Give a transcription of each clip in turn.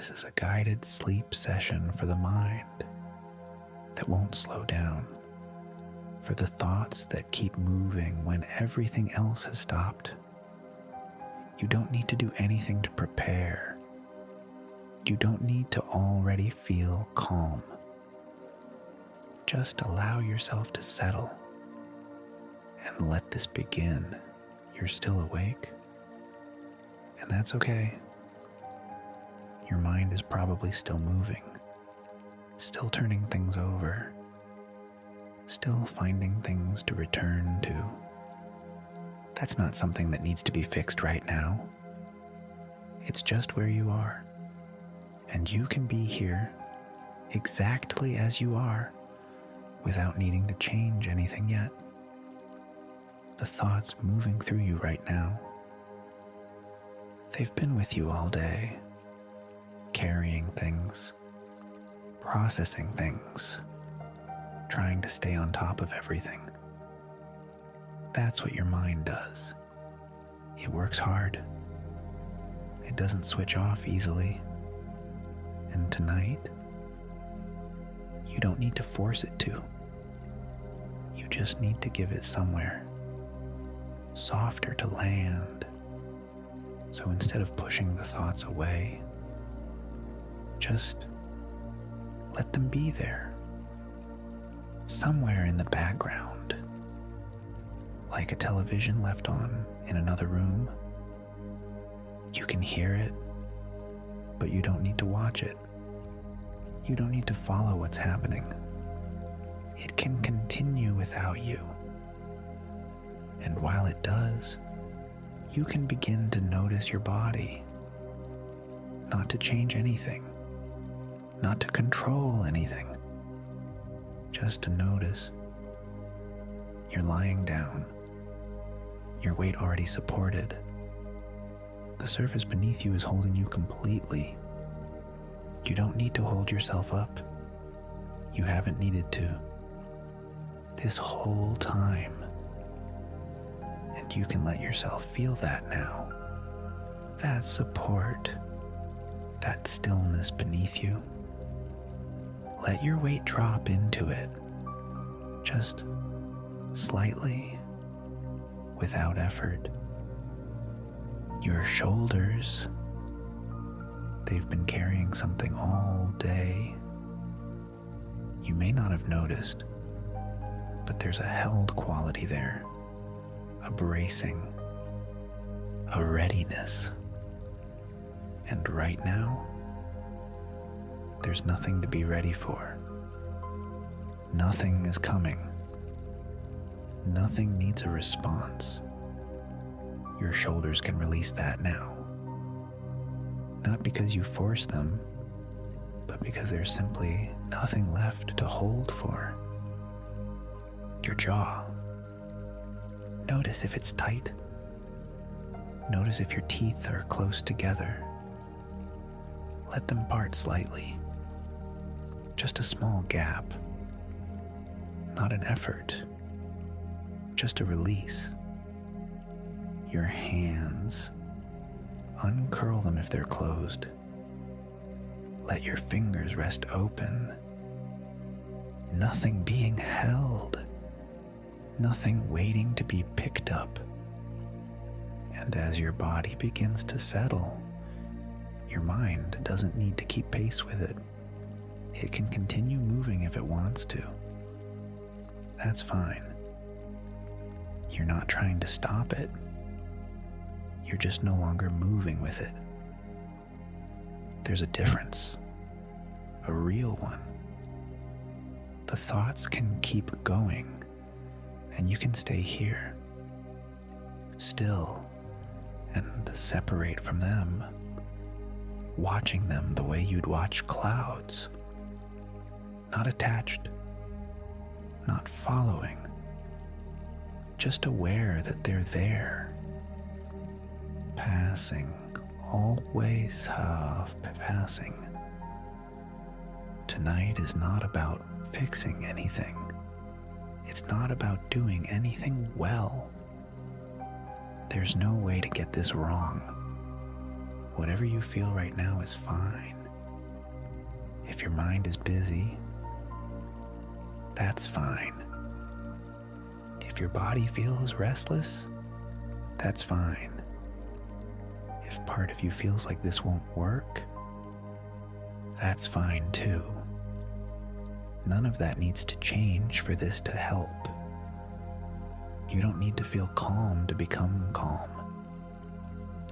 This is a guided sleep session for the mind that won't slow down, for the thoughts that keep moving when everything else has stopped. You don't need to do anything to prepare. You don't need to already feel calm. Just allow yourself to settle and let this begin. You're still awake, and that's okay. Your mind is probably still moving, still turning things over, still finding things to return to. That's not something that needs to be fixed right now. It's just where you are, and you can be here exactly as you are without needing to change anything yet. The thoughts moving through you right now, they've been with you all day, carrying things, processing things, trying to stay on top of everything. That's what your mind does. It works hard. It doesn't switch off easily. And tonight, you don't need to force it to. You just need to give it somewhere softer to land. So instead of pushing the thoughts away, just let them be there, somewhere in the background, like a television left on in another room. You can hear it, but you don't need to watch it. You don't need to follow what's happening. It can continue without you. And while it does, you can begin to notice your body, not to change anything, not to control anything, just to notice. You're lying down, your weight already supported. The surface beneath you is holding you completely. You don't need to hold yourself up. You haven't needed to this whole time. And you can let yourself feel that now. That support, that stillness beneath you. Let your weight drop into it, just slightly, without effort. Your shoulders, they've been carrying something all day. You may not have noticed, but there's a held quality there, a bracing, a readiness. And right now, there's nothing to be ready for. Nothing is coming. Nothing needs a response. Your shoulders can release that now. Not because you force them, but because there's simply nothing left to hold for. Your jaw. Notice if it's tight. Notice if your teeth are close together. Let them part slightly. Just a small gap. Not an effort. Just a release. Your hands. Uncurl them if they're closed. Let your fingers rest open. Nothing being held. Nothing waiting to be picked up. And as your body begins to settle, your mind doesn't need to keep pace with it. It can continue moving if it wants to. That's fine. You're not trying to stop it. You're just no longer moving with it. There's a difference, a real one. The thoughts can keep going, and you can stay here, still, and separate from them, watching them the way you'd watch clouds. Not attached, not following, just aware that they're there. Passing, always passing. Tonight is not about fixing anything. It's not about doing anything well. There's no way to get this wrong. Whatever you feel right now is fine. If your mind is busy, that's fine. If your body feels restless, that's fine. If part of you feels like this won't work, that's fine too. None of that needs to change for this to help. You don't need to feel calm to become calm.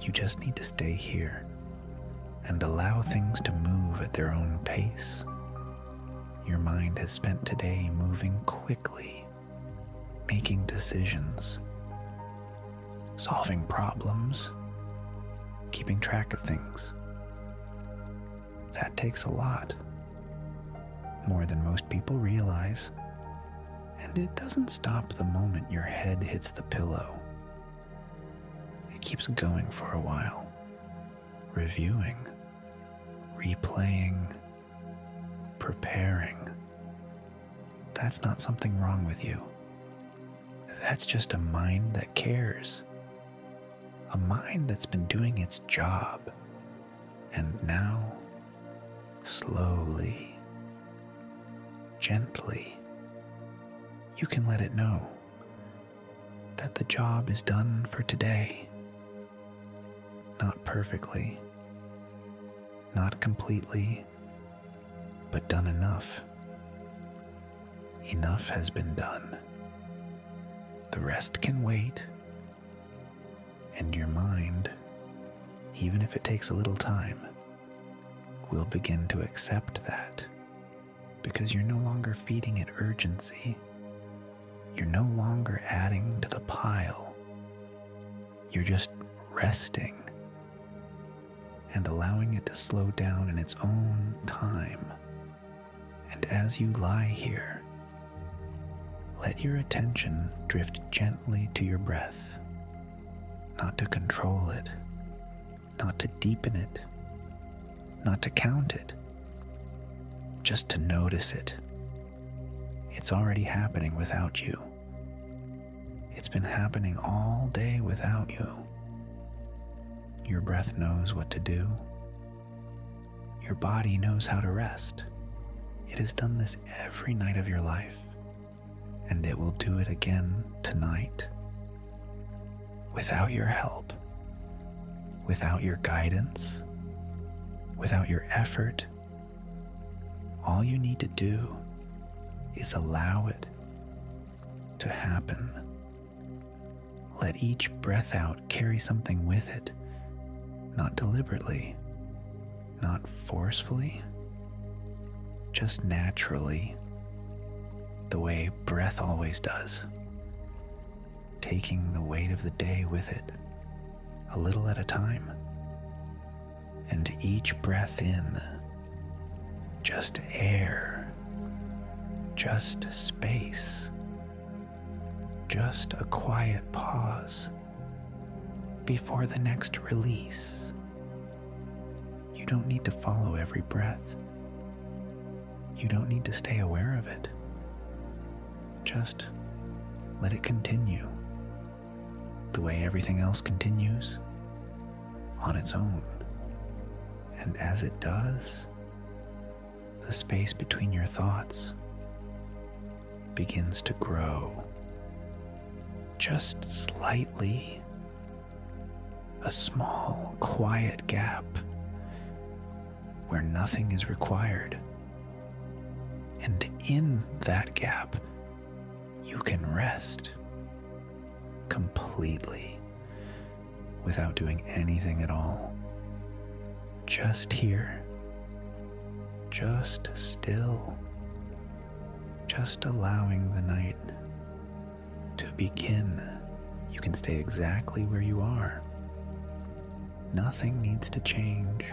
You just need to stay here and allow things to move at their own pace. Your mind has spent today moving quickly, making decisions, solving problems, keeping track of things. That takes a lot, more than most people realize, and it doesn't stop the moment your head hits the pillow. It keeps going for a while, reviewing, replaying, preparing. That's not something wrong with you. That's just a mind that cares. A mind that's been doing its job. And now, slowly, gently, you can let it know that the job is done for today. Not perfectly, not completely, but done enough. Enough has been done. The rest can wait, and your mind, even if it takes a little time, will begin to accept that, because you're no longer feeding it urgency. You're no longer adding to the pile. You're just resting and allowing it to slow down in its own time. And as you lie here, let your attention drift gently to your breath, not to control it, not to deepen it, not to count it, just to notice it. It's already happening without you. It's been happening all day without you. Your breath knows what to do. Your body knows how to rest. It has done this every night of your life, and it will do it again tonight. Without your help, without your guidance, without your effort, all you need to do is allow it to happen. Let each breath out carry something with it, not deliberately, not forcefully, just naturally, the way breath always does, taking the weight of the day with it, a little at a time. And each breath in, just air, just space, just a quiet pause before the next release. You don't need to follow every breath. You don't need to stay aware of it. Just let it continue the way everything else continues, on its own. And as it does, the space between your thoughts begins to grow, just slightly, a small, quiet gap where nothing is required. And in that gap, you can rest completely without doing anything at all. Just here, just still, just allowing the night to begin. You can stay exactly where you are. Nothing needs to change.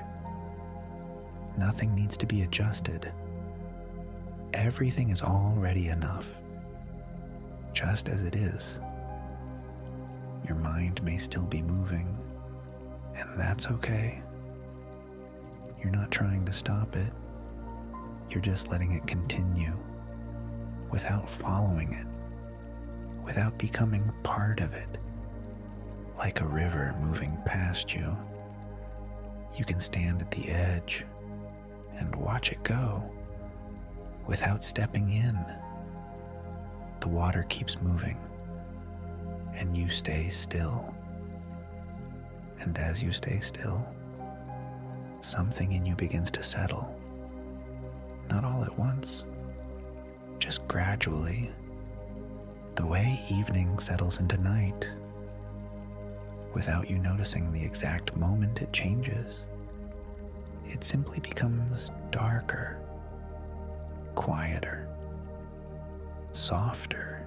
Nothing needs to be adjusted. Everything is already enough, just as it is. Your mind may still be moving, and that's okay. You're not trying to stop it. You're just letting it continue without following it, without becoming part of it. Like a river moving past you, you can stand at the edge and watch it go without stepping in. The water keeps moving, and you stay still. And as you stay still, something in you begins to settle. Not all at once, just gradually, the way evening settles into night, without you noticing the exact moment it changes. It simply becomes darker, quieter, softer.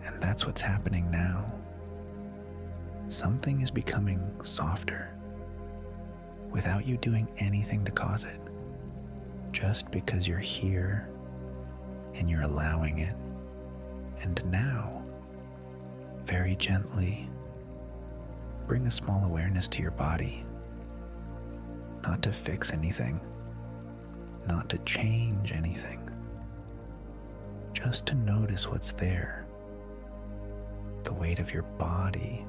And that's what's happening now. Something is becoming softer without you doing anything to cause it, just because you're here and you're allowing it. And now, very gently, bring a small awareness to your body, not to fix anything, not to change anything, just to notice what's there. The weight of your body,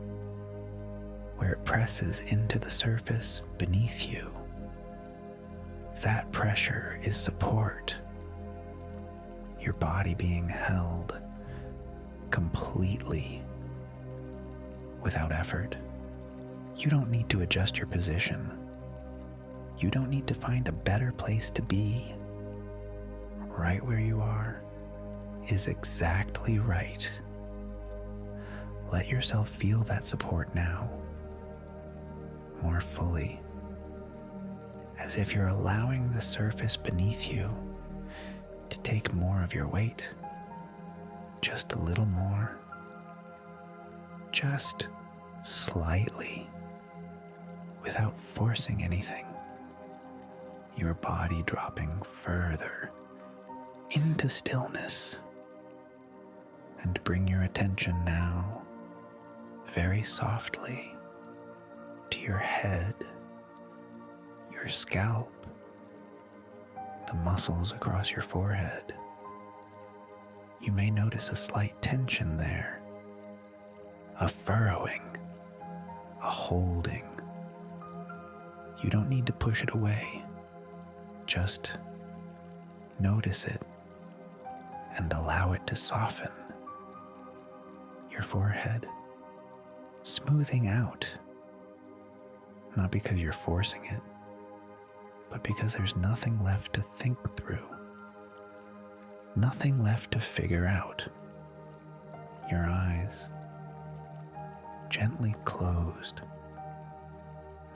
where it presses into the surface beneath you. That pressure is support. Your body being held completely without effort. You don't need to adjust your position. You don't need to find a better place to be. Right where you are is exactly right. Let yourself feel that support now, more fully, as if you're allowing the surface beneath you to take more of your weight, just a little more, just slightly, without forcing anything. Your body dropping further into stillness. And bring your attention now, very softly, to your head, your scalp, the muscles across your forehead. You may notice a slight tension there, a furrowing, a holding. You don't need to push it away. Just notice it and allow it to soften. Your forehead smoothing out, not because you're forcing it, but because there's nothing left to think through, nothing left to figure out. Your eyes gently closed,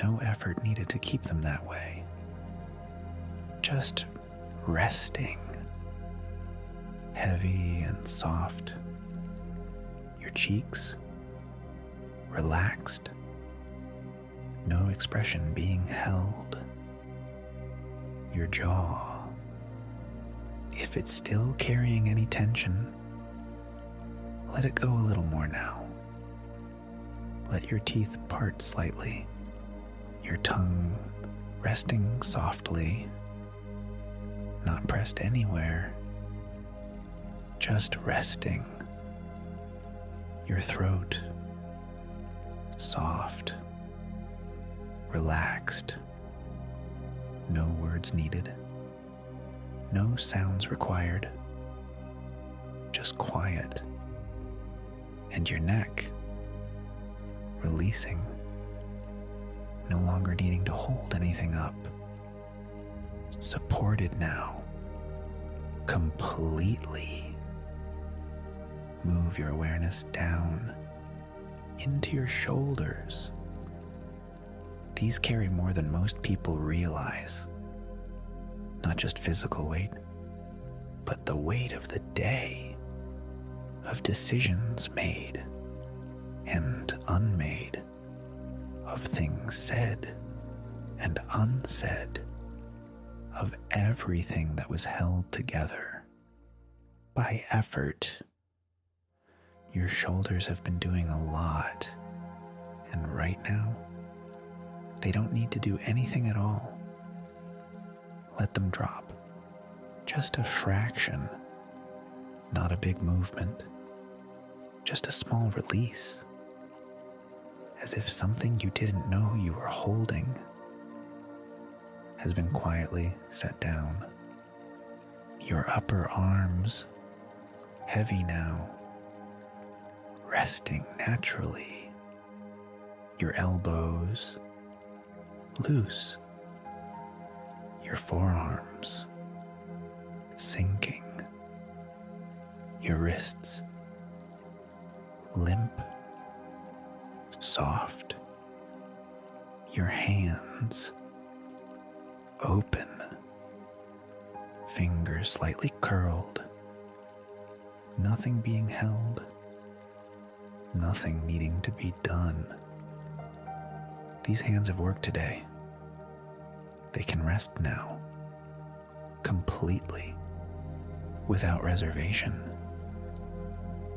no effort needed to keep them that way, just resting, heavy and soft. Your cheeks relaxed, no expression being held. Your jaw, if it's still carrying any tension, let it go a little more now. Let your teeth part slightly, your tongue resting softly, not pressed anywhere, just resting. Your throat, soft, relaxed, no words needed, no sounds required, just quiet. And your neck, releasing, no longer needing to hold anything up, supported now, completely. Move your awareness down into your shoulders. These carry more than most people realize. Not just physical weight, but the weight of the day, of decisions made and unmade, of things said and unsaid, of everything that was held together by effort. Your shoulders have been doing a lot, and right now, they don't need to do anything at all. Let them drop, just a fraction, not a big movement, just a small release, as if something you didn't know you were holding has been quietly set down. Your upper arms heavy now, resting naturally. Your elbows loose. Your forearms sinking. Your wrists limp, soft. Your hands open, fingers slightly curled, nothing being held, nothing needing to be done. These hands have worked today. They can rest now, completely, without reservation.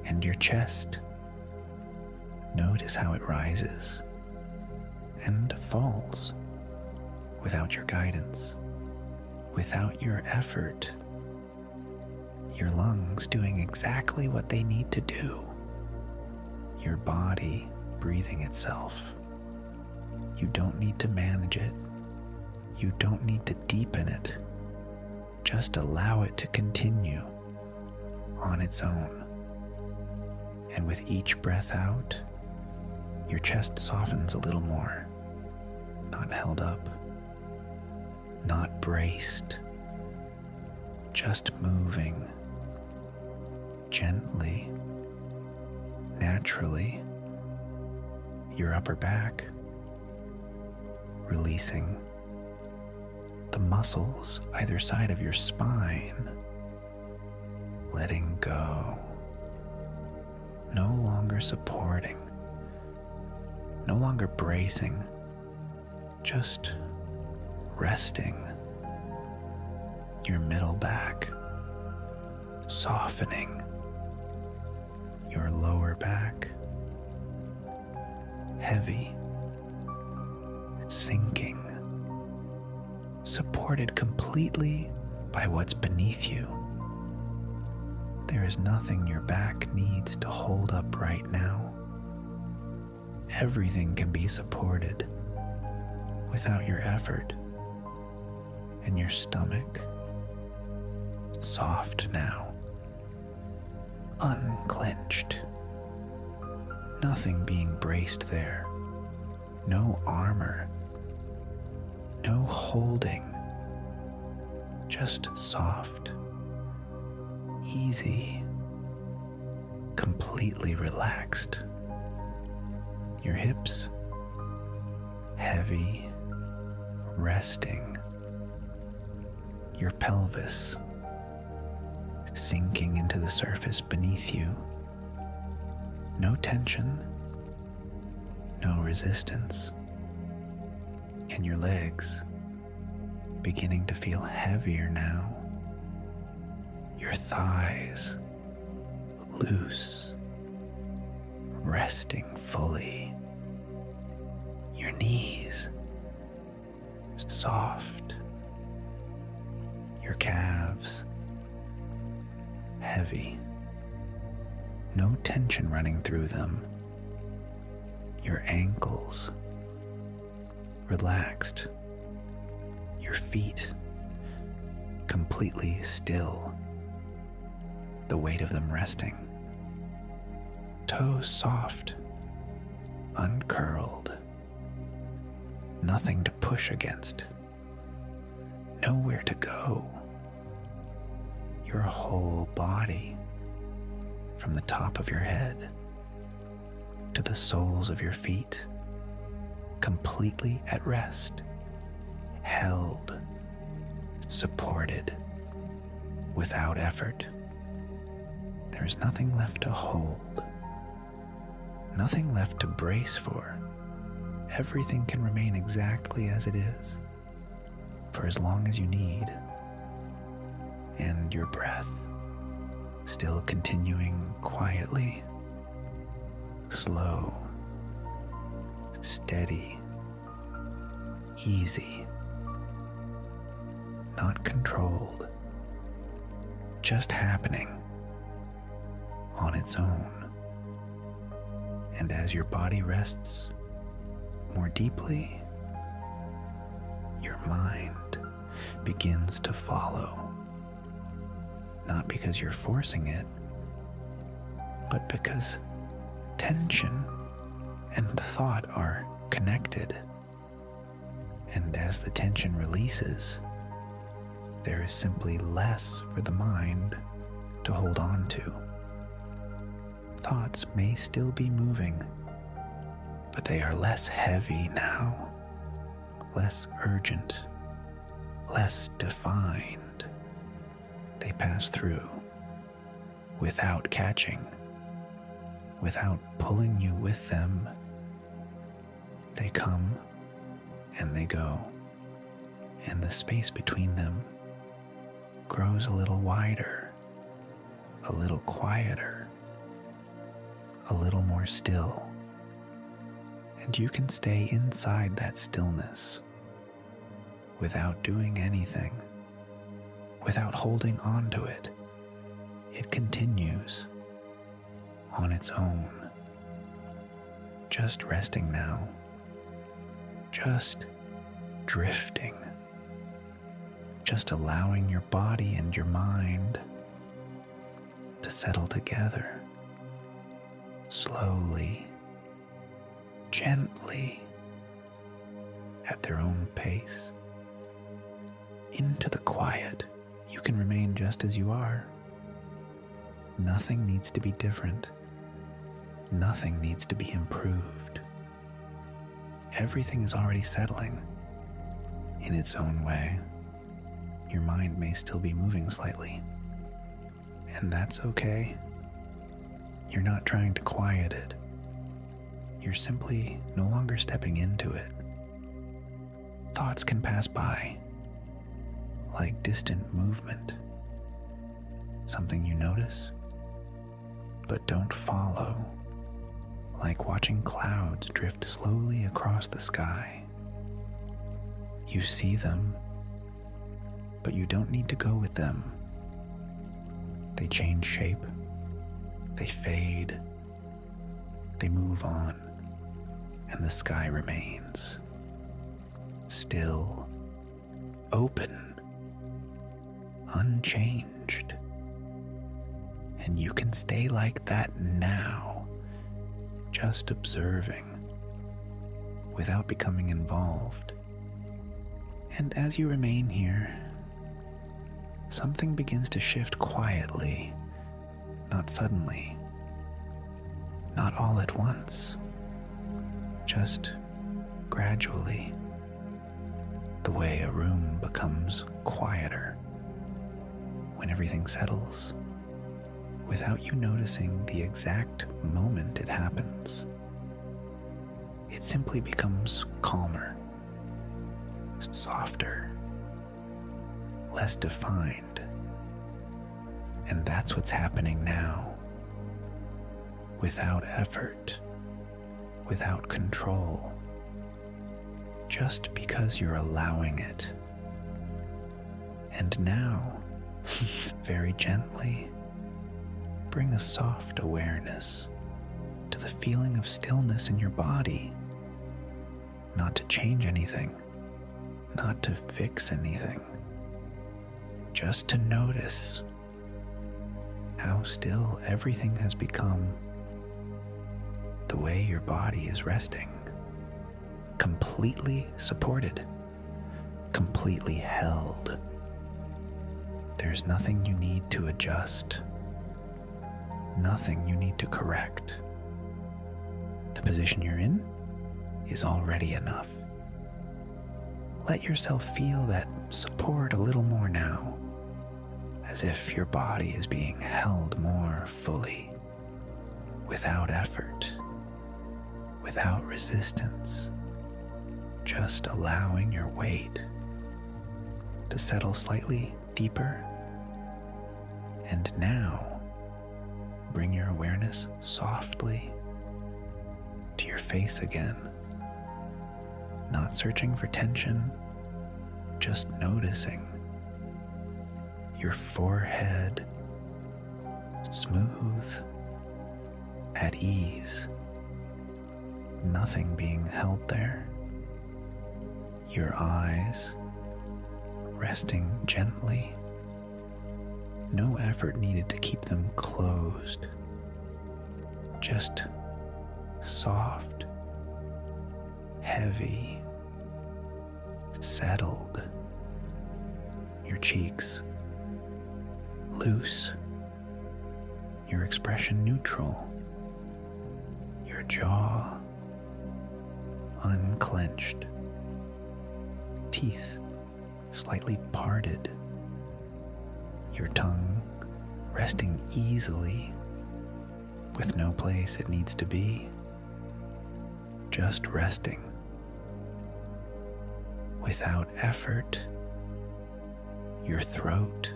And your chest, notice how it rises and falls without your guidance, without your effort. Your lungs doing exactly what they need to do. Your body breathing itself. You don't need to manage it. You don't need to deepen it. Just allow it to continue on its own. And with each breath out, your chest softens a little more. Not held up, not braced, just moving gently, naturally. Your upper back releasing the muscles either side of your spine, letting go, no longer supporting, no longer bracing, just resting. Your middle back softening, your lower back heavy, sinking, supported completely by what's beneath you. There is nothing your back needs to hold up right now. Everything can be supported without your effort. And your stomach, soft now, unclenched. Nothing being braced there. No armor. No holding. Just soft, easy, completely relaxed. Your hips, heavy, resting. Your pelvis sinking into the surface beneath you. No tension, no resistance. And your legs beginning to feel heavier now. Your thighs loose, resting fully. Your knees soft. Your calves heavy. No tension running through them. Your ankles relaxed. Your feet completely still, the weight of them resting. Toes soft, uncurled, nothing to push against, nowhere to go. Your whole body, from the top of your head to the soles of your feet, completely at rest, held, supported, without effort. There is nothing left to hold, nothing left to brace for. Everything can remain exactly as it is, for as long as you need. And your breath still continuing quietly, slow, steady, easy, not controlled, just happening on its own. And as your body rests more deeply, your mind begins to follow. Not because you're forcing it, but because tension and thought are connected. And as the tension releases, there is simply less for the mind to hold on to. Thoughts may still be moving, but they are less heavy now, less urgent, less defined. They pass through without catching, without pulling you with them. They come and they go, and the space between them grows a little wider, a little quieter, a little more still. And you can stay inside that stillness without doing anything, without holding on to it. It continues on its own, just resting now, just drifting, just allowing your body and your mind to settle together, slowly, gently, at their own pace. Into the quiet, you can remain just as you are. Nothing needs to be different. Nothing needs to be improved. Everything is already settling in its own way. Your mind may still be moving slightly, and that's okay. You're not trying to quiet it. You're simply no longer stepping into it. Thoughts can pass by, like distant movement, something you notice, but don't follow, like watching clouds drift slowly across the sky. You see them, but you don't need to go with them. They change shape, they fade, they move on, and the sky remains still, open, unchanged. And you can stay like that now, just observing, without becoming involved. And as you remain here, something begins to shift quietly, not suddenly, not all at once, just gradually, the way a room becomes quieter when everything settles, without you noticing the exact moment it happens. It simply becomes calmer, softer, less defined. And that's what's happening now, without effort, without control, just because you're allowing it. And now, very gently, bring a soft awareness to the feeling of stillness in your body, not to change anything, not to fix anything, just to notice how still everything has become, the way your body is resting, completely supported, completely held. There's nothing you need to adjust, nothing you need to correct. The position you're in is already enough. Let yourself feel that support a little more now, as if your body is being held more fully, without effort, without resistance, just allowing your weight to settle slightly deeper. And now, bring your awareness softly to your face again, not searching for tension, just noticing your forehead smooth, at ease, nothing being held there. Your eyes resting gently. No effort needed to keep them closed. Just soft, heavy, settled. Your cheeks loose. Your expression neutral. Your jaw unclenched. Teeth slightly parted. Your tongue resting easily with no place it needs to be. Just resting. Without effort. Your throat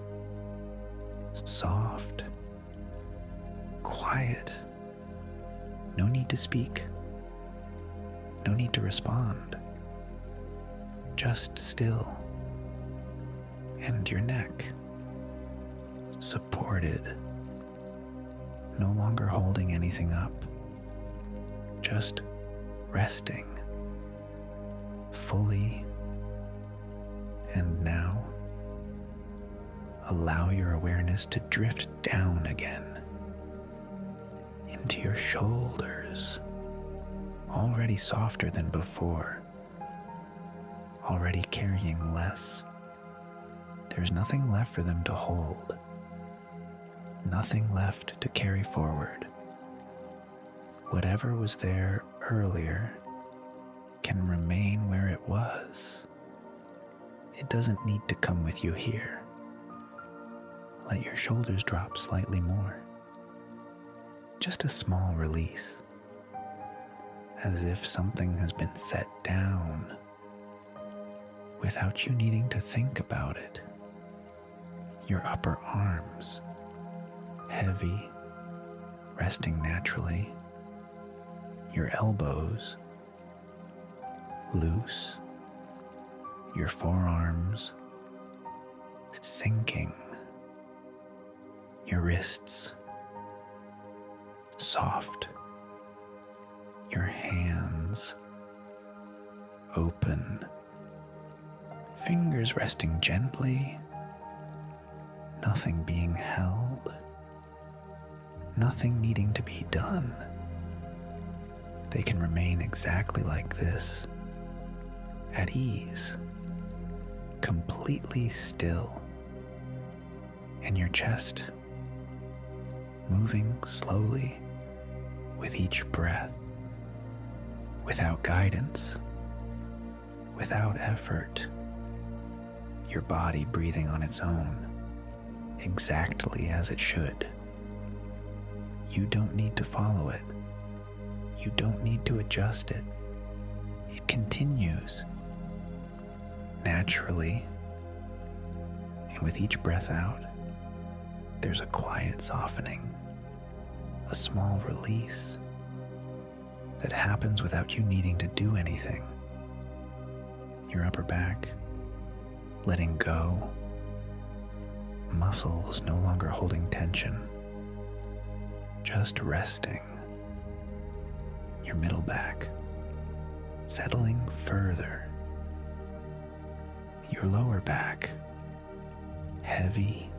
soft, quiet. No need to speak. No need to respond. Just still. And your neck supported. No longer holding anything up. Just resting. Fully. And now, allow your awareness to drift down again into your shoulders, already softer than before, already carrying less. There's nothing left for them to hold, nothing left to carry forward. Whatever was there earlier can remain where it was. It doesn't need to come with you here. Let your shoulders drop slightly more. Just a small release, as if something has been set down without you needing to think about it. Your upper arms, heavy, resting naturally. Your elbows, loose. Your forearms, sinking. Your wrists, soft. Your hands, open. Fingers resting gently. Nothing being held. Nothing needing to be done. They can remain exactly like this, at ease, completely still. And your chest moving slowly with each breath, without guidance, without effort, your body breathing on its own, exactly as it should. You don't need to follow it. You don't need to adjust it. It continues naturally, and with each breath out, there's a quiet softening, a small release that happens without you needing to do anything. Your upper back letting go, muscles no longer holding tension, just resting. Your middle back settling further. Your lower back heavy,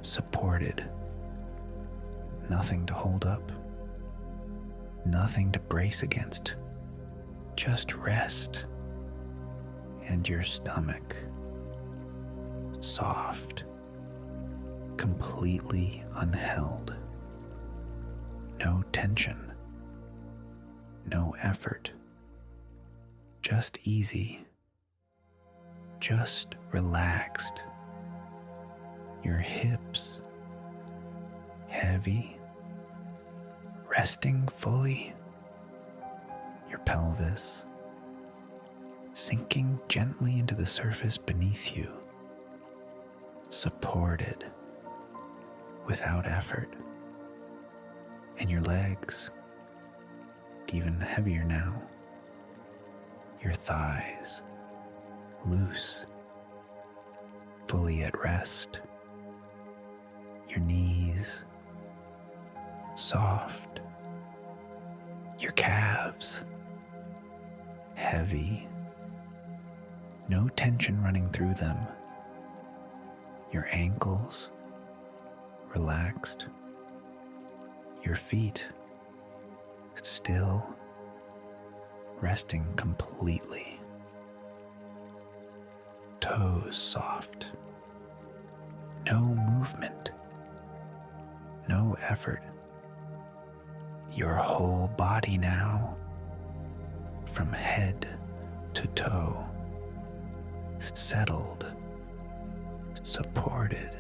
supported. Nothing to hold up, nothing to brace against, just rest. And your stomach, soft, completely unheld. No tension, no effort, just easy, just relaxed. Your hips, heavy, resting fully. Your pelvis, sinking gently into the surface beneath you, supported, without effort. And your legs, even heavier now. Your thighs, loose, fully at rest. Your knees, soft. Your calves, heavy, No tension running through them. Your ankles relaxed. Your feet still, resting completely. Toes soft. No movement. No effort. Your whole body now, from head to toe, settled, supported,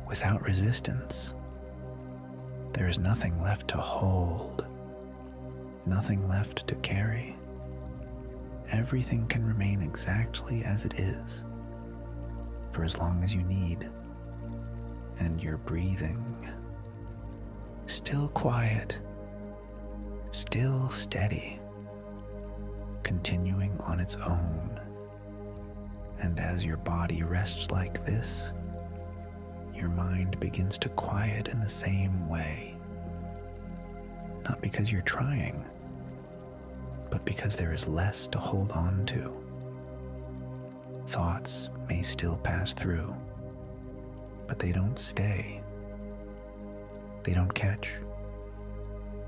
without resistance. There is nothing left to hold, nothing left to carry. Everything can remain exactly as it is for as long as you need. And you're breathing, still quiet, still steady, continuing on its own. And as your body rests like this, your mind begins to quiet in the same way. Not because you're trying, but because there is less to hold on to. Thoughts may still pass through, but they don't stay. They don't catch.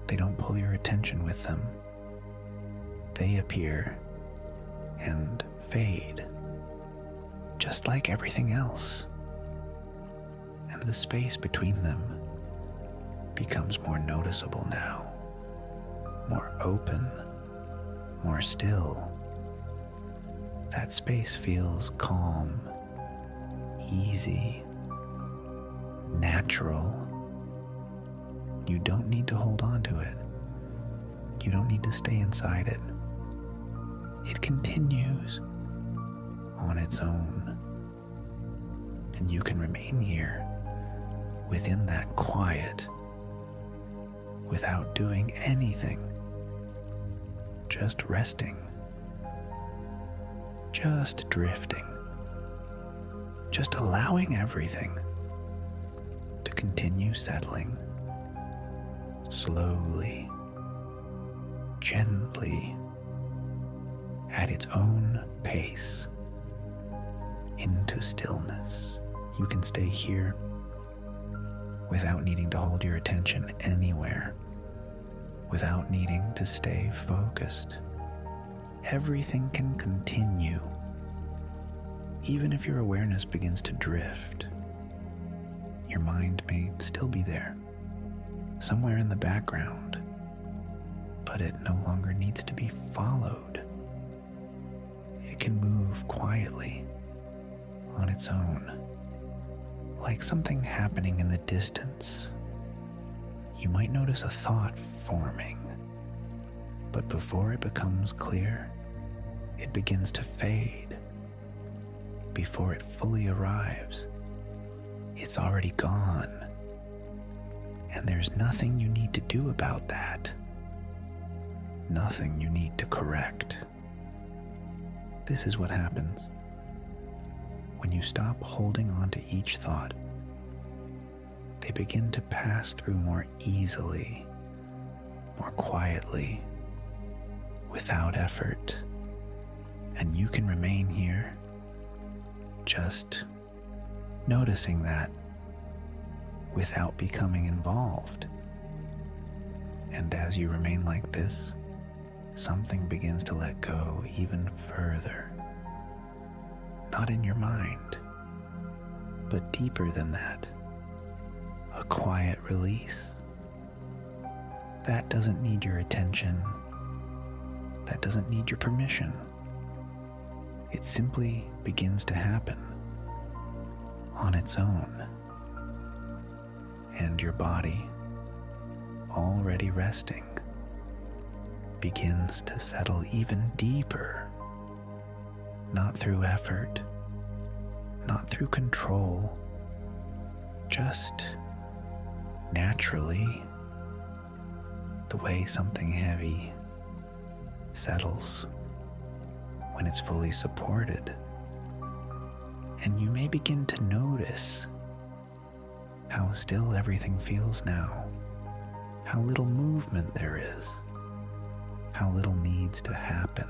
They don't pull your attention with them. They appear and fade, just like everything else. And the space between them becomes more noticeable now, more open, more still. That space feels calm, easy, natural. You don't need to hold on to it. You don't need to stay inside it. It continues on its own. And you can remain here within that quiet without doing anything. Just resting. Just drifting. Just allowing everything to continue settling slowly, gently, at its own pace, into stillness. You can stay here without needing to hold your attention anywhere, without needing to stay focused. Everything can continue, even if your awareness begins to drift. Your mind may still be there, somewhere in the background, but it no longer needs to be followed. It can move quietly on its own, like something happening in the distance. You might notice a thought forming, but before it becomes clear, it begins to fade. Before it fully arrives, it's already gone. And there's nothing you need to do about that. Nothing you need to correct. This is what happens when you stop holding on to each thought. They begin to pass through more easily, more quietly, without effort. And you can remain here, just noticing that without becoming involved. And as you remain like this, something begins to let go even further. Not in your mind, but deeper than that. A quiet release. That doesn't need your attention. That doesn't need your permission. It simply begins to happen on its own. And your body, already resting, begins to settle even deeper. Not through effort, not through control, just naturally, the way something heavy settles when it's fully supported. And you may begin to notice how still everything feels now, how little movement there is, how little needs to happen.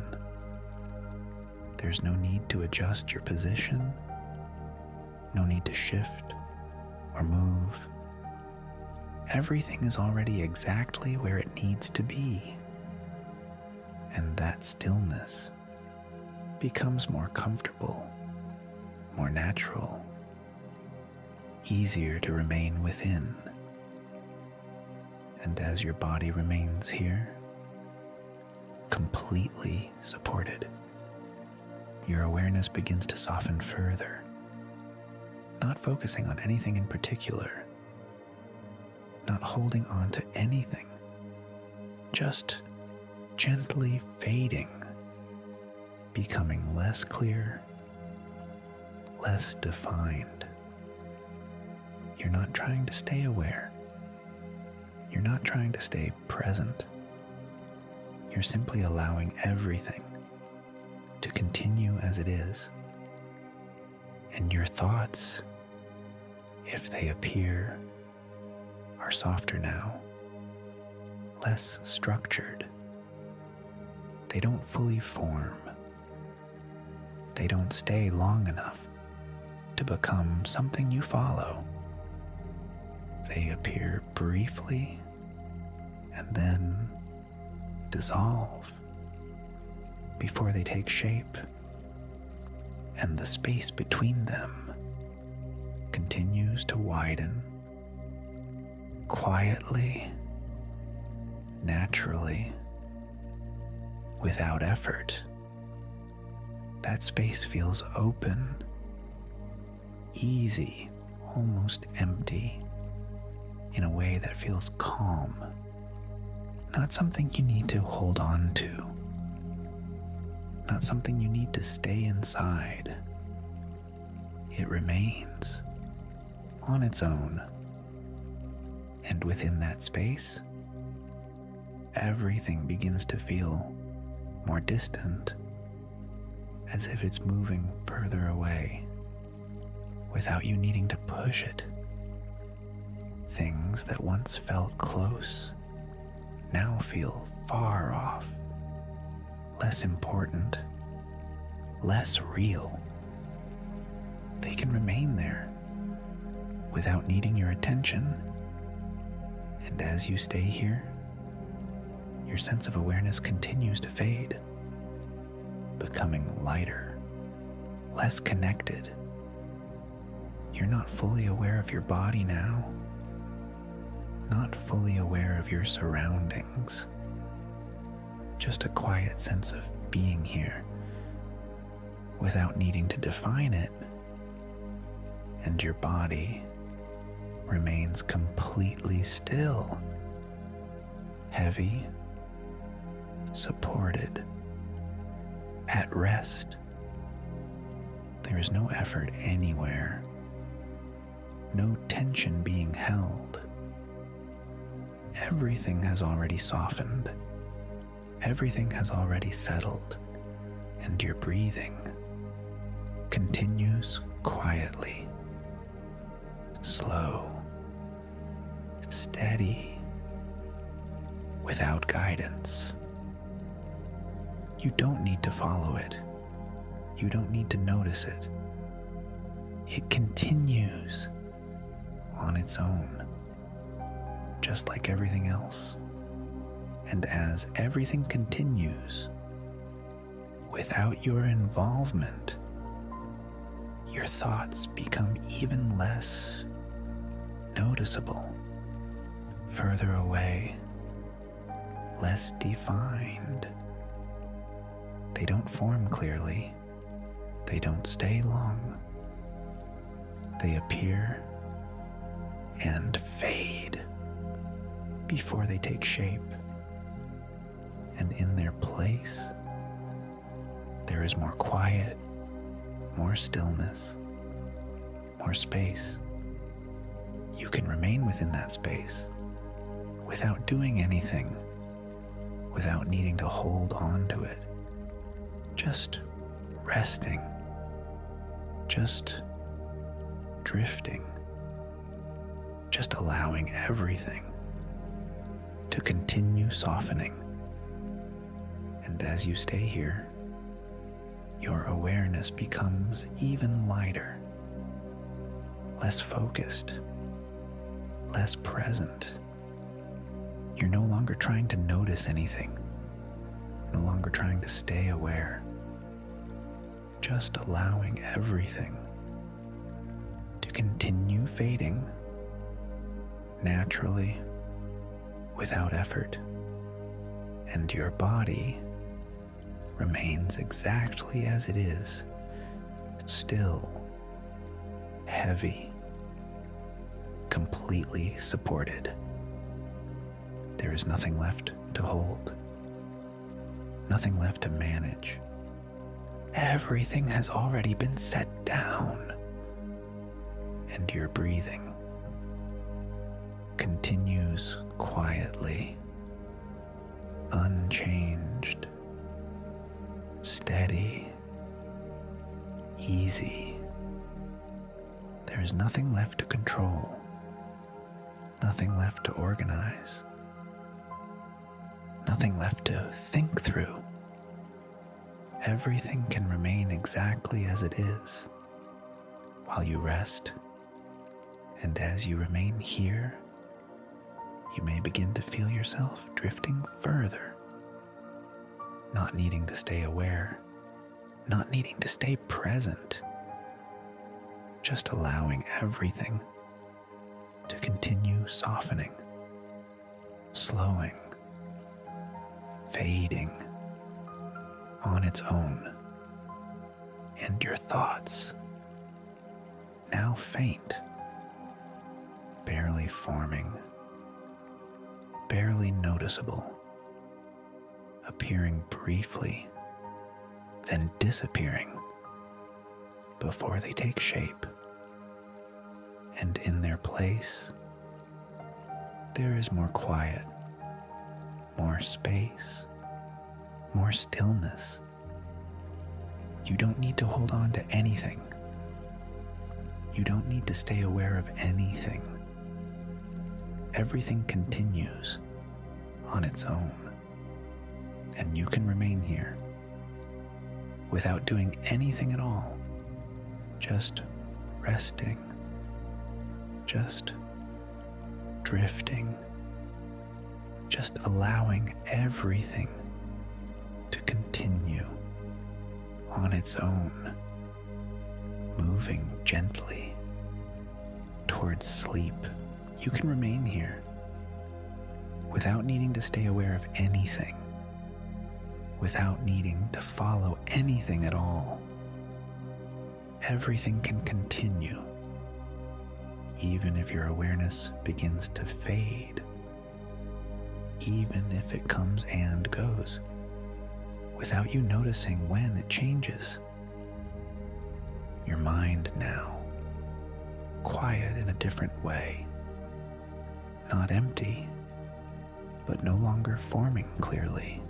There's no need to adjust your position, no need to shift or move. Everything is already exactly where it needs to be. And that stillness becomes more comfortable, more natural, easier to remain within. And as your body remains here, completely supported, your awareness begins to soften further, not focusing on anything in particular, not holding on to anything, just gently fading, becoming less clear, less defined. You're not trying to stay aware. You're not trying to stay present. You're simply allowing everything to continue as it is. And your thoughts, if they appear, are softer now, less structured. They don't fully form. They don't stay long enough to become something you follow. They appear briefly and then dissolve before they take shape, and the space between them continues to widen quietly, naturally, without effort. That space feels open, easy, almost empty, in a way that feels calm, not something you need to hold on to, not something you need to stay inside. It remains on its own, and within that space, everything begins to feel more distant, as if it's moving further away, without you needing to push it. Things that once felt close now feel far off, less important, less real. They can remain there without needing your attention. And as you stay here, your sense of awareness continues to fade, becoming lighter, less connected. You're not fully aware of your body now, not fully aware of your surroundings, just a quiet sense of being here without needing to define it, and your body remains completely still, heavy, supported, at rest. There is no effort anywhere, no tension being held. Everything has already softened. Everything has already settled, and your breathing continues quietly, slow, steady, without guidance. You don't need to follow it. You don't need to notice it. It continues on its own, just like everything else. And as everything continues, without your involvement, your thoughts become even less noticeable, further away, less defined. They don't form clearly. They don't stay long. They appear and fade before they take shape. And in their place, there is more quiet, more stillness, more space. You can remain within that space without doing anything, without needing to hold on to it. Just resting, just drifting, just allowing everything to continue softening. And as you stay here, your awareness becomes even lighter, less focused, less present. You're no longer trying to notice anything, no longer trying to stay aware, just allowing everything to continue fading naturally, without effort, and your body remains exactly as it is, still, heavy, completely supported. There is nothing left to hold, nothing left to manage. Everything has already been set down, and your breathing continues quietly, unchanged, steady, easy. There is nothing left to control, nothing left to organize, nothing left to think through. Everything can remain exactly as it is while you rest, and as you remain here, you may begin to feel yourself drifting further, not needing to stay aware, not needing to stay present, just allowing everything to continue softening, slowing, fading on its own. And your thoughts, now faint, barely forming, barely noticeable, appearing briefly, then disappearing before they take shape. And in their place, there is more quiet, more space, more stillness. You don't need to hold on to anything. You don't need to stay aware of anything. Everything continues on its own, and you can remain here without doing anything at all, just resting, just drifting, just allowing everything to continue on its own, moving gently towards sleep. You can remain here without needing to stay aware of anything, without needing to follow anything at all. Everything can continue, even if your awareness begins to fade, even if it comes and goes, without you noticing when it changes. Your mind now, quiet in a different way, not empty, but no longer forming clearly.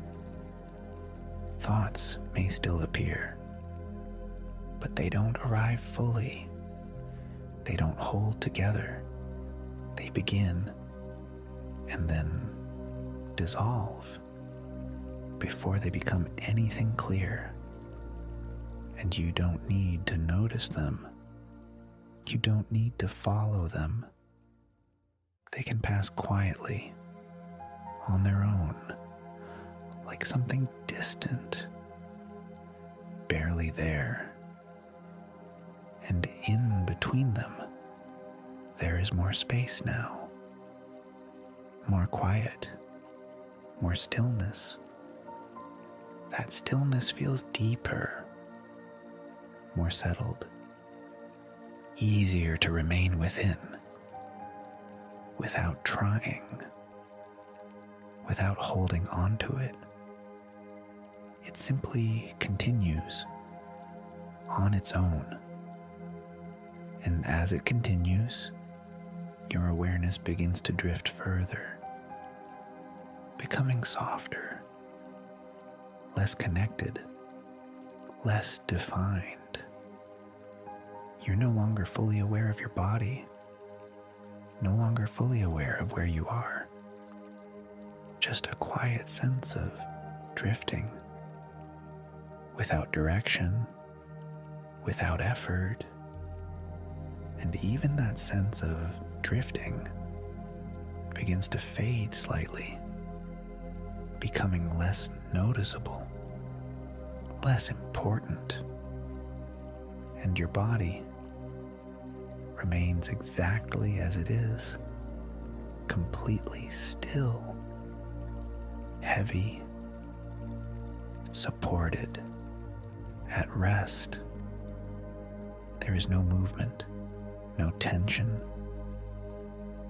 Thoughts may still appear, but they don't arrive fully. They don't hold together. They begin and then dissolve before they become anything clear. And you don't need to notice them. You don't need to follow them. They can pass quietly on their own, like something distant, barely there. And in between them, there is more space now, more quiet, more stillness. That stillness feels deeper, more settled, easier to remain within, without trying, without holding on to it. It simply continues on its own. And as it continues, your awareness begins to drift further, becoming softer, less connected, less defined. You're no longer fully aware of your body, no longer fully aware of where you are. Just a quiet sense of drifting, without direction, without effort, and even that sense of drifting begins to fade slightly, becoming less noticeable, less important, and your body remains exactly as it is, completely still, heavy, supported, at rest. There is no movement, no tension,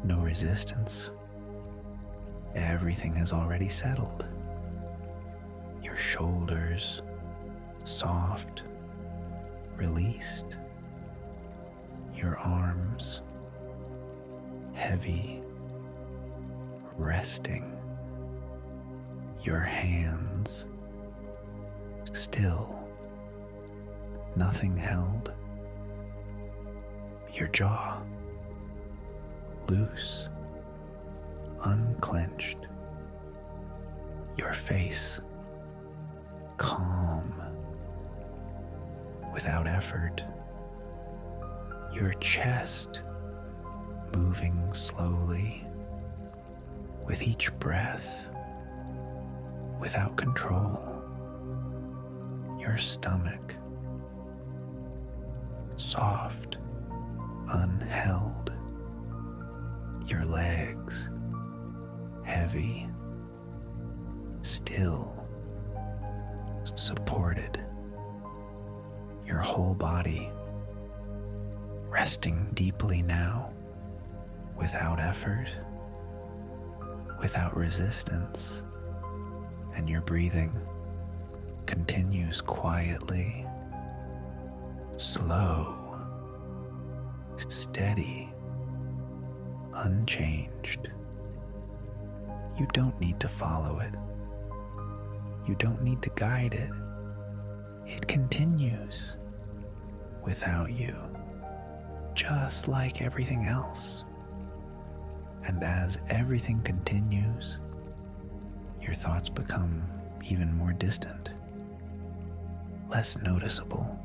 no resistance. Everything has already settled. Your shoulders, soft, released. Your arms, heavy, resting. Your hands, still, nothing held. Your jaw, loose, unclenched. Your face, calm, without effort. Your chest, moving slowly, with each breath, without control. Your stomach, soft, unheld. Your legs, heavy, still, supported. Your whole body, resting deeply now, without effort, without resistance, and your breathing continues quietly, slow, steady, unchanged. You don't need to follow it. You don't need to guide it. It continues without you, just like everything else. And as everything continues, your thoughts become even more distant, less noticeable,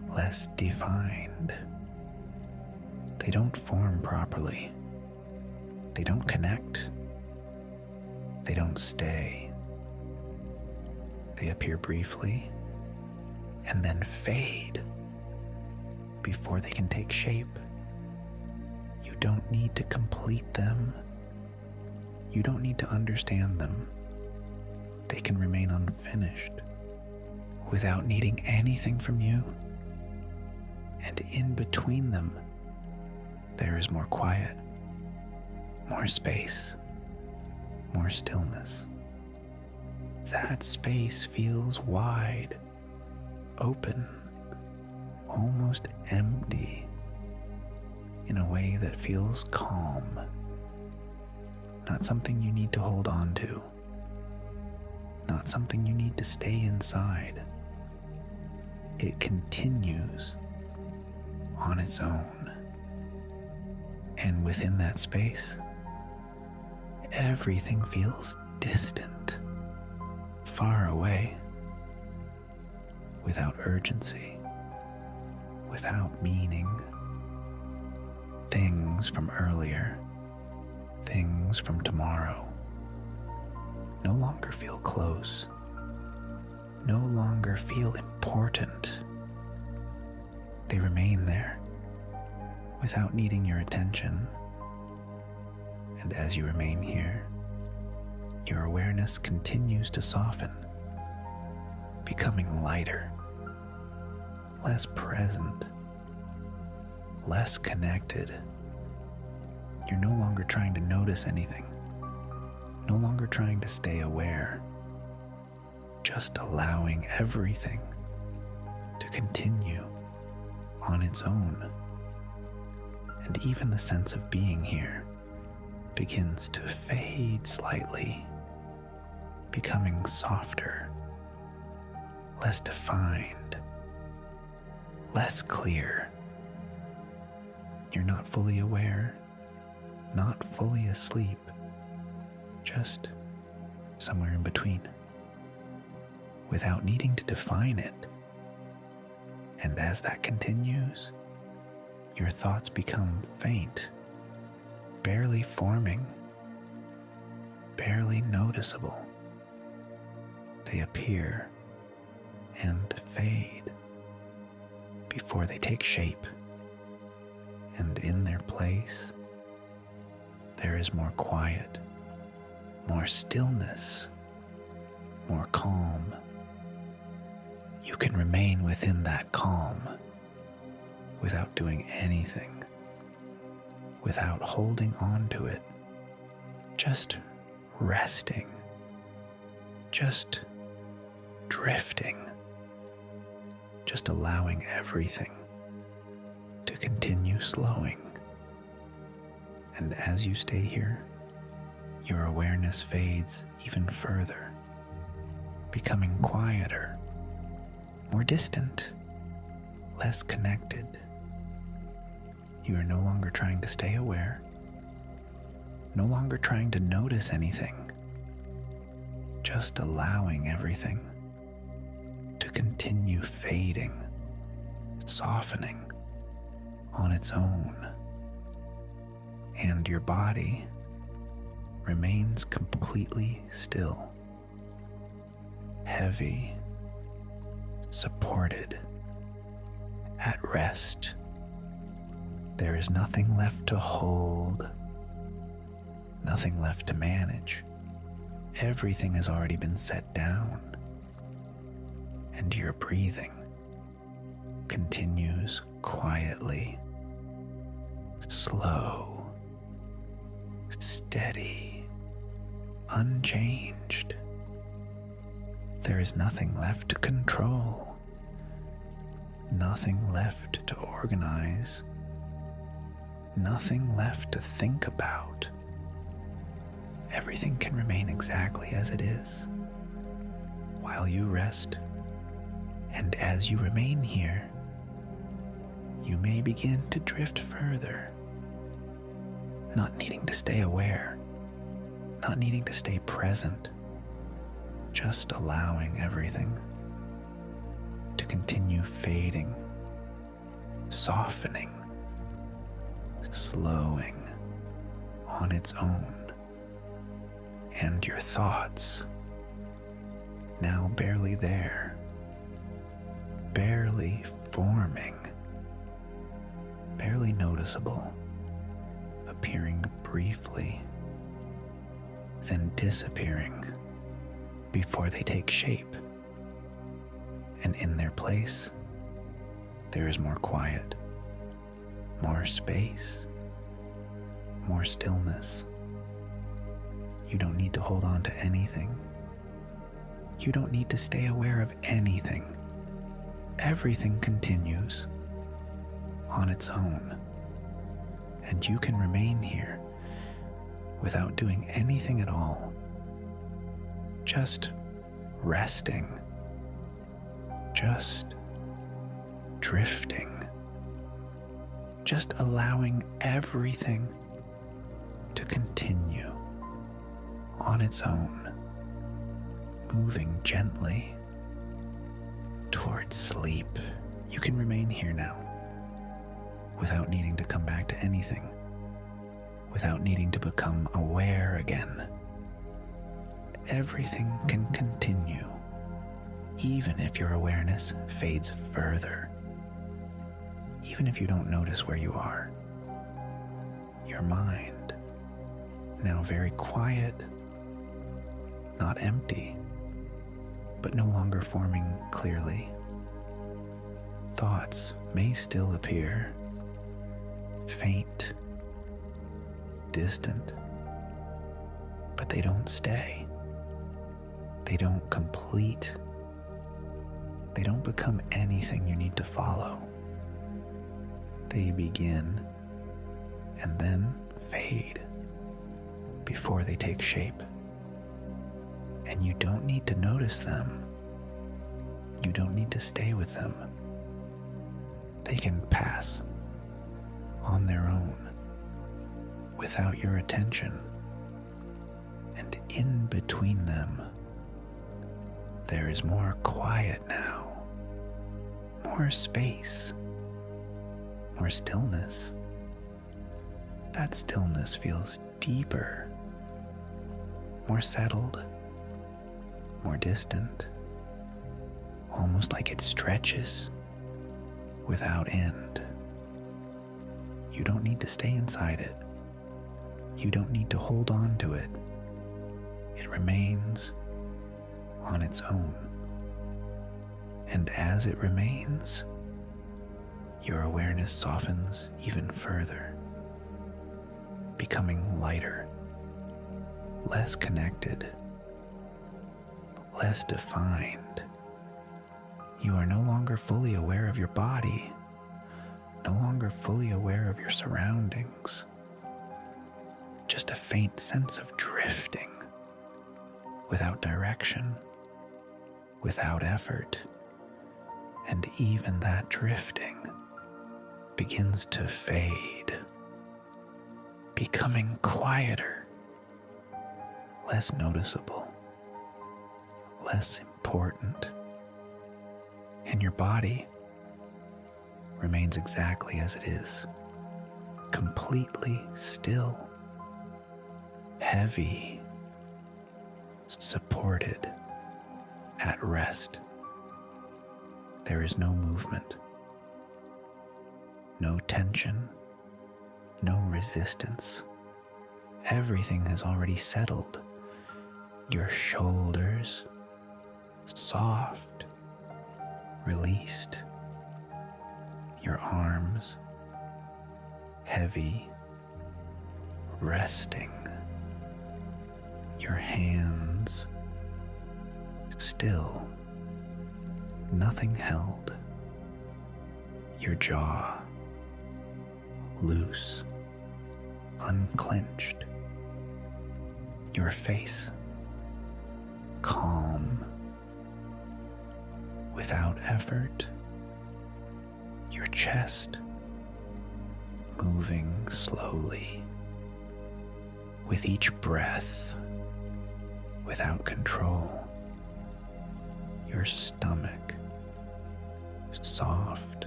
less defined. They don't form properly. They don't connect. They don't stay. They appear briefly and then fade before they can take shape. You don't need to complete them. You don't need to understand them. They can remain unfinished without needing anything from you. And in between them, there is more quiet, more space, more stillness. That space feels wide, open, almost empty, in a way that feels calm. Not something you need to hold on to. Not something you need to stay inside. It continues on its own. And within that space, everything feels distant, far away, without urgency, without meaning. Things from earlier, things from tomorrow, no longer feel close, no longer feel important. They remain there without needing your attention. And as you remain here, your awareness continues to soften, becoming lighter, less present, less connected. You're no longer trying to notice anything, no longer trying to stay aware, just allowing everything to continue on its own. And even the sense of being here begins to fade slightly, becoming softer, less defined, less clear. You're not fully aware, not fully asleep, just somewhere in between. without needing to define it. And as that continues, your thoughts become faint, barely forming, barely noticeable. They appear and fade before they take shape, and in their place, there is more quiet, more stillness, more calm. You can remain within that calm without doing anything, without holding on to it, just resting, just drifting, just allowing everything to continue slowing. And as you stay here, your awareness fades even further, becoming quieter, more distant, less connected. You are no longer trying to stay aware, no longer trying to notice anything, just allowing everything to continue fading, softening on its own. And your body remains completely still, heavy, supported, at rest. There is nothing left to hold, nothing left to manage. Everything has already been set down, and your breathing continues quietly, slow, steady, unchanged. There is nothing left to control, nothing left to organize, nothing left to think about. Everything can remain exactly as it is while you rest. And as you remain here, you may begin to drift further, not needing to stay aware, not needing to stay present, just allowing everything to continue fading, softening, slowing on its own. And your thoughts, now barely there, barely forming, barely noticeable, appearing briefly, then disappearing before they take shape. And in their place, there is more quiet, more space, more stillness. You don't need to hold on to anything. You don't need to stay aware of anything. Everything continues on its own, and you can remain here without doing anything at all, just resting, just drifting, just allowing everything to continue on its own, moving gently towards sleep. You can remain here now without needing to come back to anything, without needing to become aware again. Everything can continue, even if your awareness fades further, even if you don't notice where you are. Your mind, now very quiet, not empty, but no longer forming clearly. Thoughts may still appear, faint, distant, but they don't stay. They don't complete. They don't become anything you need to follow. They begin and then fade before they take shape. And you don't need to notice them. You don't need to stay with them. They can pass on their own without your attention. And in between them, there is more quiet now, more space, more stillness. That stillness feels deeper, more settled, more distant, almost like it stretches without end. You don't need to stay inside it. You don't need to hold on to it. It remains on its own. And as it remains, your awareness softens even further, becoming lighter, less connected, less defined. You are no longer fully aware of your body, no longer fully aware of your surroundings. Just a faint sense of drifting, without direction, without effort. And even that drifting begins to fade, becoming quieter, less noticeable, less important. And your body remains exactly as it is, completely still, heavy, supported, at rest. There is no movement, no tension, no resistance. Everything has already settled. Your shoulders, soft, released. Your arms, heavy, resting. Your hands, still, nothing held. Your jaw, loose, unclenched. Your face, calm, without effort. Your chest, moving slowly, with each breath, without control. Your stomach, soft,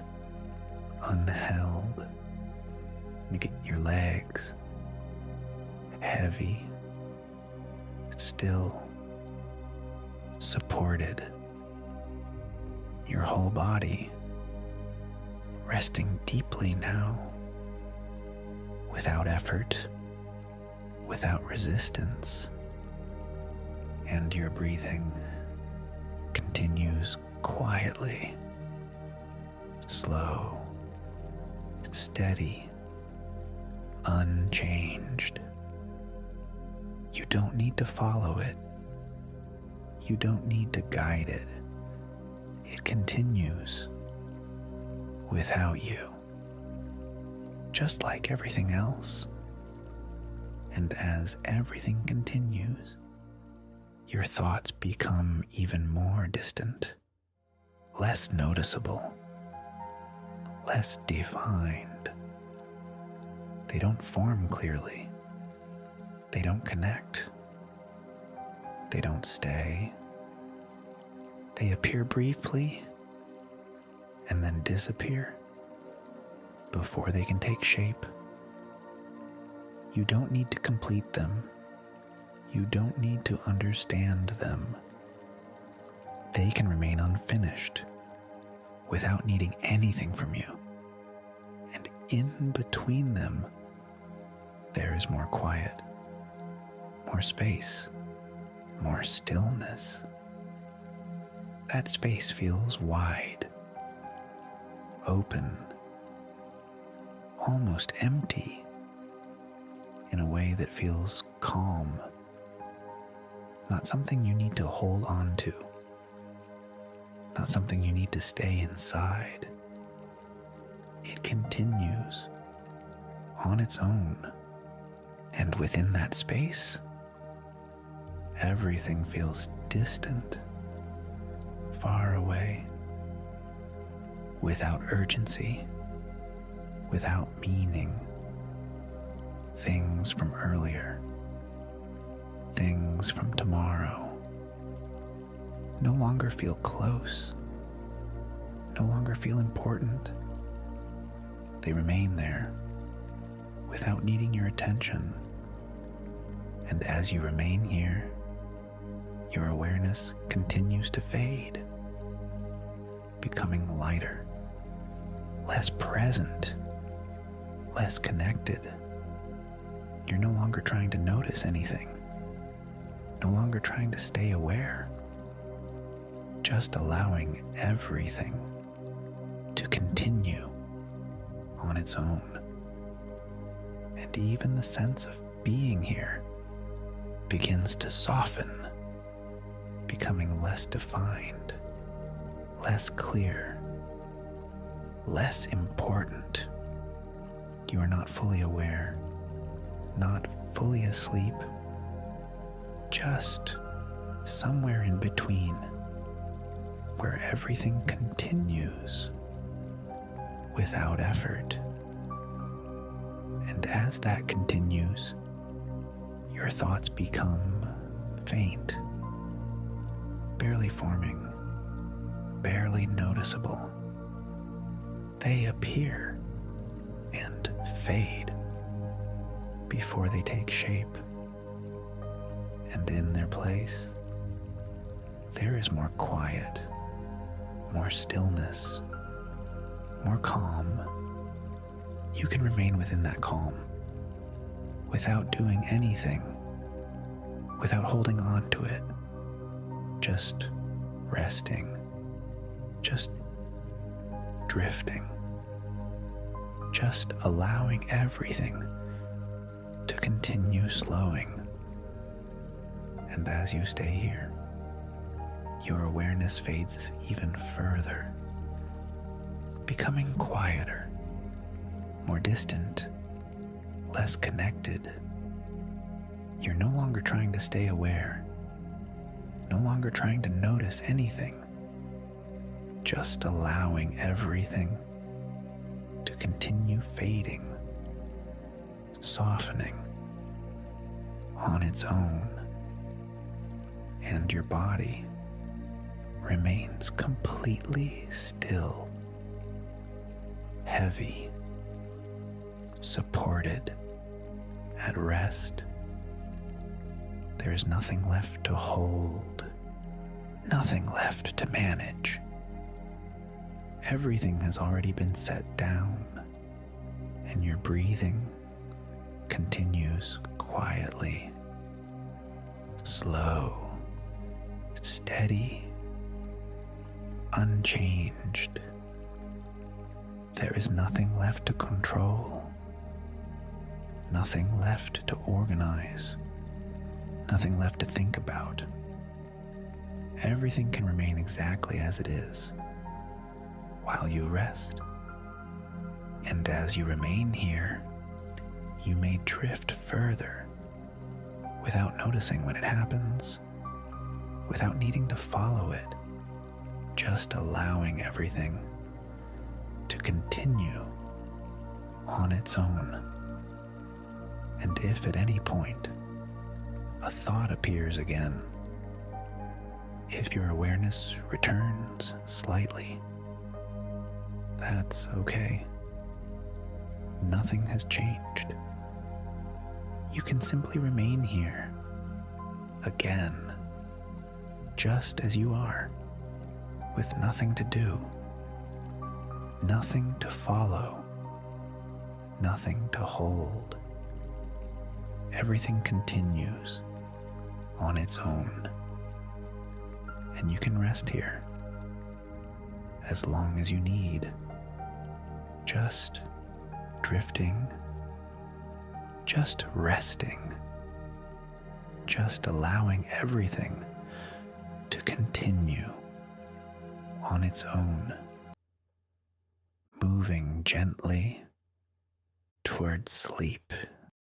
unheld. Your legs, heavy, still, supported. Your whole body, resting deeply now, without effort, without resistance. And your breathing continues quietly, slow, steady, unchanged. You don't need to follow it. You don't need to guide it. It continues without you, just like everything else. And as everything continues, your thoughts become even more distant, less noticeable, less defined. They don't form clearly. They don't connect. They don't stay. They appear briefly and then disappear before they can take shape. You don't need to complete them. You don't need to understand them. They can remain unfinished without needing anything from you. And in between them, there is more quiet, more space, more stillness. That space feels wide, open, almost empty, in a way that feels calm. Not something you need to hold on to. Not something you need to stay inside. It continues on its own. And within that space, everything feels distant, far away, without urgency, without meaning. Things from earlier, things from tomorrow, no longer feel close, no longer feel important. They remain there without needing your attention. And as you remain here, your awareness continues to fade, becoming lighter, less present, less connected. You're no longer trying to notice anything, no longer trying to stay aware, just allowing everything to continue on its own. And even the sense of being here begins to soften, becoming less defined, less clear, less important. You are not fully aware, not fully asleep, just somewhere in between, where everything continues without effort. And as that continues, your thoughts become faint, barely forming, barely noticeable. They appear and fade before they take shape. And in their place, there is more quiet, more stillness, more calm. You can remain within that calm without doing anything, without holding on to it, just resting, just drifting, just allowing everything to continue slowing. And as you stay here, your awareness fades even further, becoming quieter, more distant, less connected. You're no longer trying to stay aware, no longer trying to notice anything, just allowing everything to continue fading, softening on its own. And your body remains completely still, heavy, supported, at rest. There is nothing left to hold, nothing left to manage. Everything has already been set down, and your breathing continues quietly, slow, steady, unchanged. There is nothing left to control, nothing left to organize, nothing left to think about. Everything can remain exactly as it is while you rest. And as you remain here, you may drift further without noticing when it happens, without needing to follow it, just allowing everything to continue on its own. And if at any point a thought appears again, if your awareness returns slightly, that's okay. Nothing has changed. You can simply remain here again, just as you are, with nothing to do, nothing to follow, nothing to hold. Everything continues on its own, and you can rest here as long as you need, just drifting, just resting, just allowing everything to continue on its own, moving gently towards sleep.